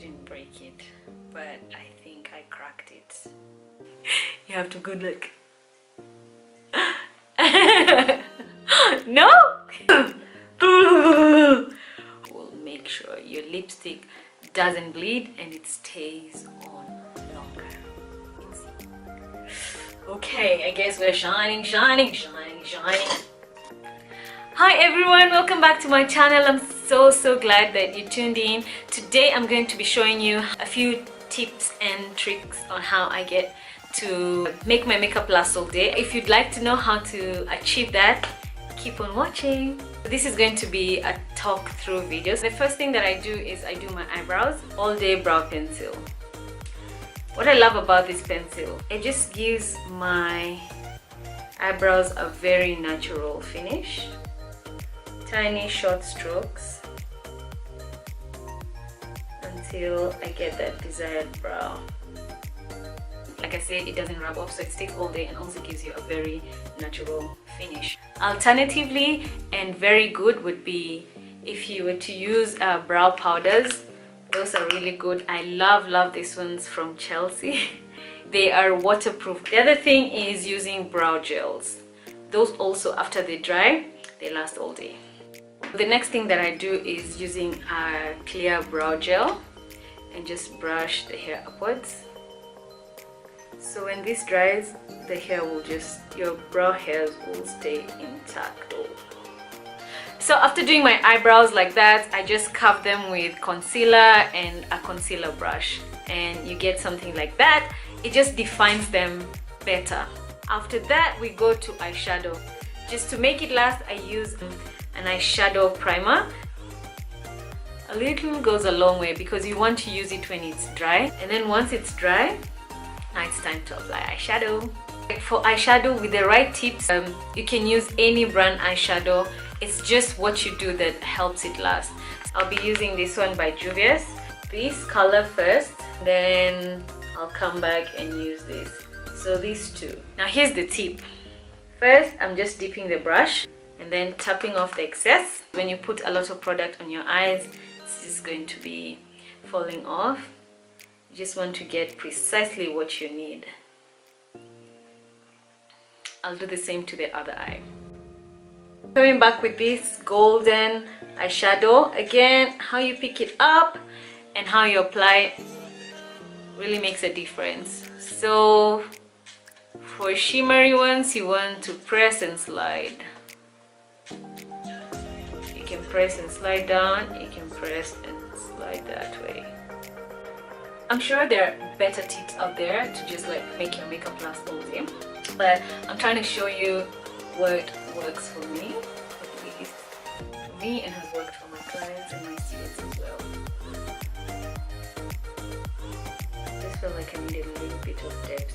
didn't break it, but I think I cracked it. You have to good look. No. We'll make sure your lipstick doesn't bleed and it stays on longer. Okay, I guess we're shining. Hi everyone, welcome back to my channel. I'm so glad that you tuned in. Today I'm going to be showing you a few tips and tricks on how I get to make my makeup last all day. If you'd like to know how to achieve that, keep on watching. This is going to be a talk through video. The first thing that I do is I do my eyebrows, all day brow pencil. What I love about this pencil, it just gives my eyebrows a very natural finish. Tiny short strokes until I get that desired brow. Like I said, it doesn't rub off, so it stays all day and also gives you a very natural finish. Alternatively, and very good, would be if you were to use brow powders. Those are really good. I love these ones from Chelsea. They are waterproof. The other thing is using brow gels. Those also, after they dry, they last all day. The next thing that I do is using a clear brow gel and just brush the hair upwards. So when this dries, the hair will your brow hairs will stay intact. So after doing my eyebrows like that, I just curve them with concealer and a concealer brush, and you get something like that. It just defines them better. After that, we go to eyeshadow. Just to make it last, I use an eyeshadow primer. A little goes a long way because you want to use it when it's dry, and then once it's dry, now it's time to apply eyeshadow. For eyeshadow, with the right tips, you can use any brand eyeshadow. It's just what you do that helps it last. I'll be using this one by Juvias. This color first, then I'll come back and use this. So these two. Now here's the tip. First, I'm just dipping the brush and then tapping off the excess. When you put a lot of product on your eyes, this is going to be falling off. You just want to get precisely what you need. I'll do the same to the other eye. Coming back with this golden eyeshadow. Again, how you pick it up and how you apply really makes a difference. So for shimmery ones, you want to press and slide. You can press and slide down, you can press and slide that way. I'm sure there are better tips out there to just like make your makeup last all day, but I'm trying to show you what works for me, at least for me, and has worked for my clients and my students as well. I just feel like I need a little bit of depth.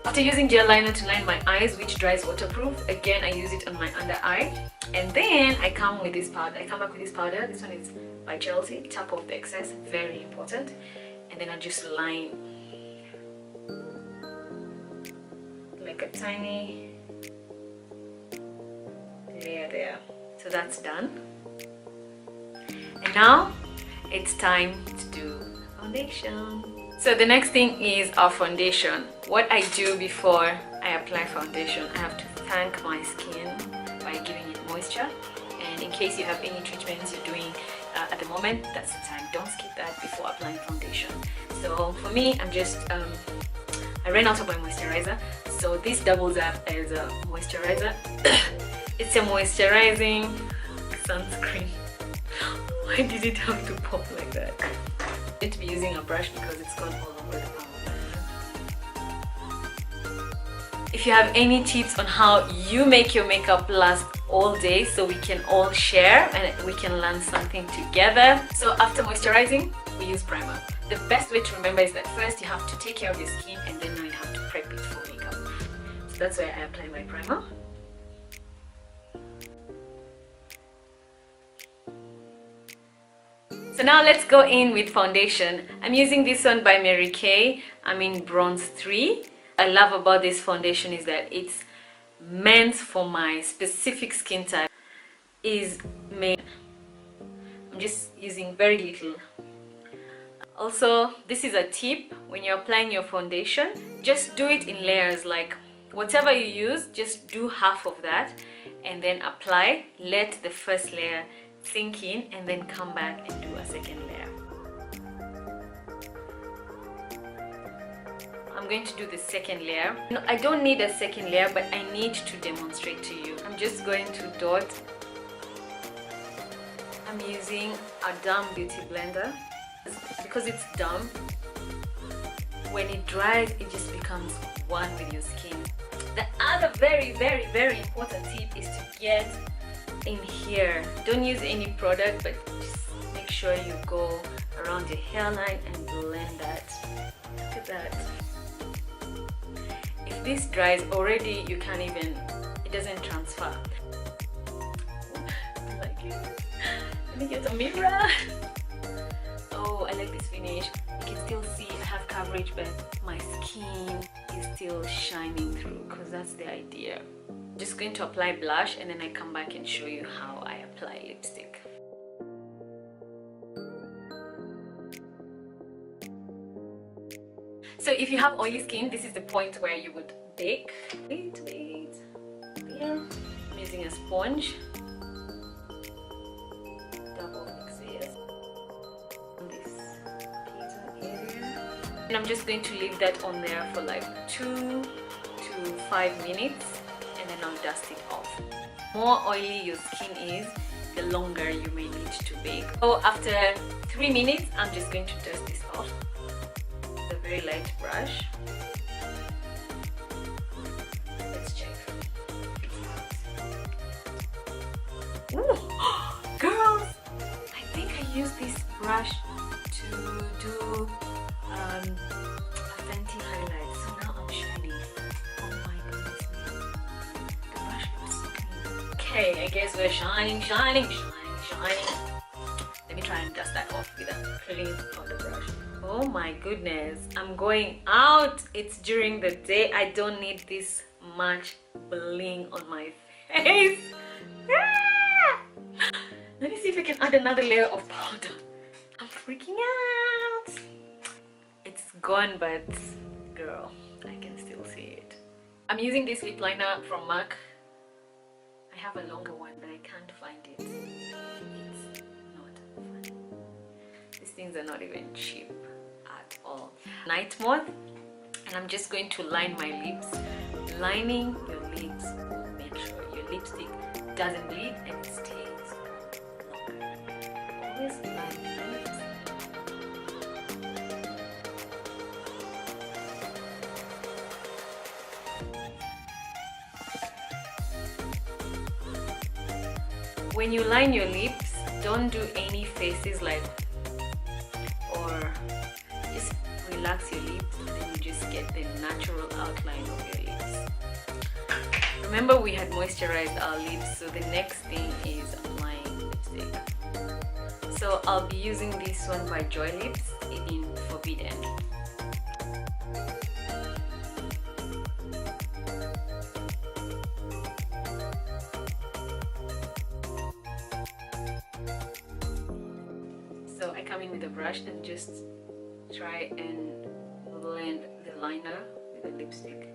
After using gel liner to line my eyes, which dries waterproof, again I use it on my under eye, and then I come with this powder. I come back with this powder. This one is by Chelsea. Tap off the excess, very important, and then I just line like a tiny layer there. So that's done, and now it's time to do foundation. So the next thing is our foundation. What I do before I apply foundation, I have to thank my skin by giving it moisture. And in case you have any treatments you're doing at the moment, that's the time. Don't skip that before applying foundation. So for me, I ran out of my moisturizer. So this doubles up as a moisturizer. It's a moisturizing sunscreen. Why did it have to pop like that? I'm going to be using a brush because it's gone all over the palm. If you have any tips on how you make your makeup last all day, so we can all share and we can learn something together. So after moisturizing, we use primer. The best way to remember is that first you have to take care of your skin, and then now you have to prep it for makeup. So that's where I apply my primer. So now let's go in with foundation. I'm using this one by Mary Kay. I'm in bronze 3. I love about this foundation is that it's meant for my specific skin type. I'm just using very little. Also, this is a tip: when you're applying your foundation, just do it in layers. Like whatever you use, just do half of that and then apply. Let the first layer sink in and then come back and do a second layer. I'm going to do the second layer. No, I don't need a second layer, but I need to demonstrate to you. I'm just going to dot. I'm using a damp beauty blender because it's damp. When it dries, it just becomes one with your skin. The other very important tip is to get in here. Don't use any product, but just make sure you go around your hairline and blend that. Look at that. If this dries already, you can't even, it doesn't transfer. I like it. Let me get a mirror. Oh, I like this finish. You can still see I have coverage, but my skin is still shining through, because that's the idea. Just going to apply blush and then I come back and show you how I apply lipstick. So if you have oily skin, this is the point where you would bake. Wait. Yeah. I'm using a sponge. Double mixes on this T-zone area. And I'm just going to leave that on there for like 2 to 5 minutes. And then I'll dust it off. The more oily your skin is, the longer you may need to bake. So after 3 minutes, I'm just going to dust this off with a very light brush. Let's check. Ooh, girls! I think I use this brush to do a Fenty highlight. So now I'm shining. Okay, I guess we're shining. Let me try and dust that off with a clean powder brush. Oh my goodness, I'm going out. It's during the day. I don't need this much bling on my face. Let me see if I can add another layer of powder. I'm freaking out. It's gone, but girl, I can still see it. I'm using this lip liner from MAC. I have a longer one, but I can't find it. It's not funny. These things are not even cheap at all. Night Moth, and I'm just going to line my lips. Lining your lips will make sure your lipstick doesn't bleed and it stays longer. Always line your lips. When you line your lips, don't do any faces like, or just relax your lips and then you just get the natural outline of your lips. Remember, we had moisturized our lips, so the next thing is applying lipstick. So I'll be using this one by Joy Lips in Forbidden. So I come in with a brush and just try and blend the liner with the lipstick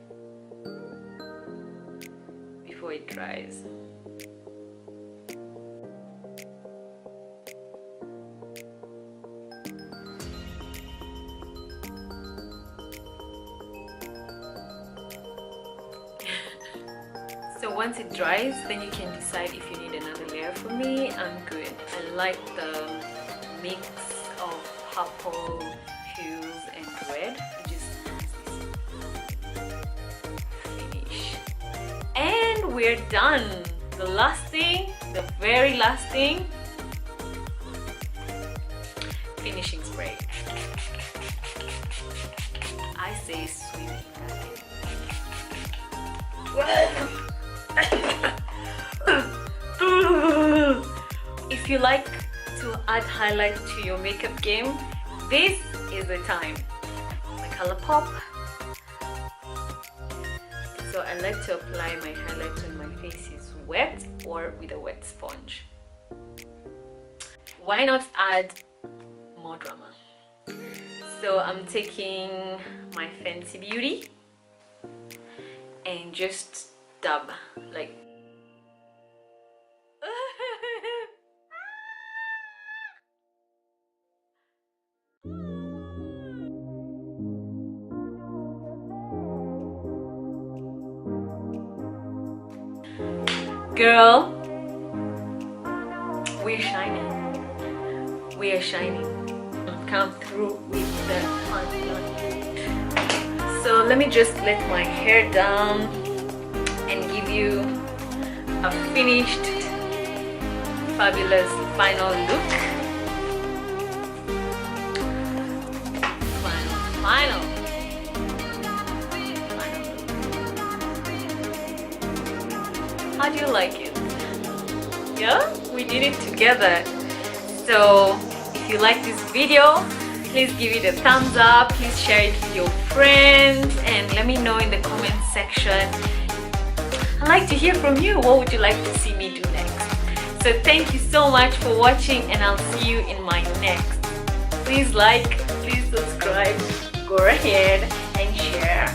before it dries. So once it dries, then you can decide if you need another layer. For me, I'm good. I like the mix of purple, hues and red. It just has this finish. And we're done. The last thing, the very last thing, finishing spray. I say swim in that thing. If you like to add highlight to your makeup game, this is the time. My color pop. So I like to apply my highlight when my face is wet or with a wet sponge. Why not add more drama? So I'm taking my Fenty Beauty and just dab like girl, we're shining. We are shining. Come through with the fun. So let me just let my hair down and give you a finished, fabulous final look. Final. How do you like it? Yeah, we did it together. So if you like this video, please give it a thumbs up, please share it with your friends, and let me know in the comment section. I'd like to hear from you. What would you like to see me do next? So thank you so much for watching, and I'll see you in my next. Please like, please subscribe, go ahead and share.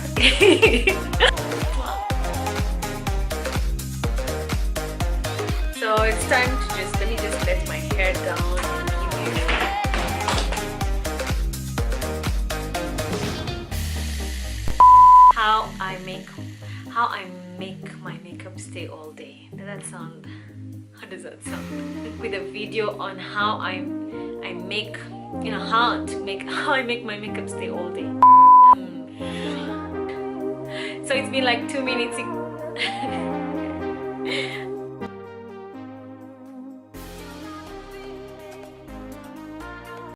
So it's time to let me just let my hair down and give you how I make my makeup stay all day. Does that sound? How does that sound? With a video on how I make, you know, how I make my makeup stay all day. So it's been like 2 minutes.